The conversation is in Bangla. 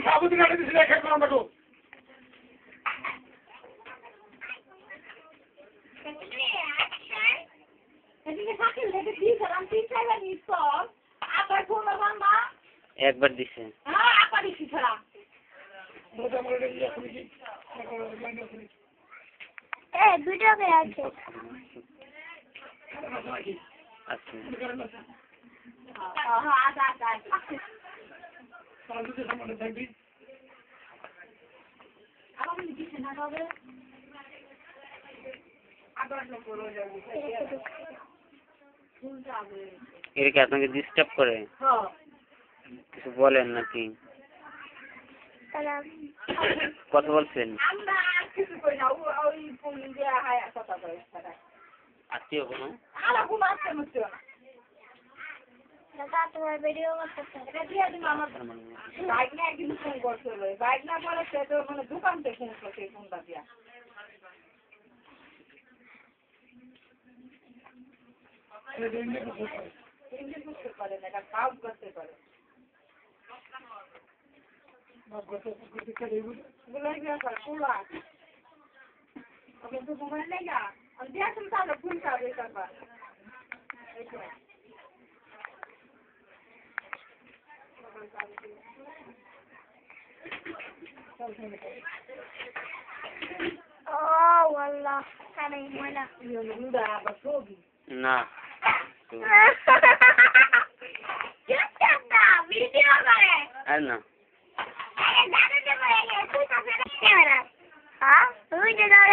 সাবুদিন আটে দিয়েছিল এক নম্বর একবার দিছে এর কি আপনাকে ডিস্টার্ব করে? কিছু বলেন নাকি? কথা বলছেন? আত্মীয় কোনো? Oh, wallah. Kami wala. না Video করে আর না আরে দাদা দেবো এই তুই তো ফেরা ক্যামেরা হ্যাঁ তুই যে দাও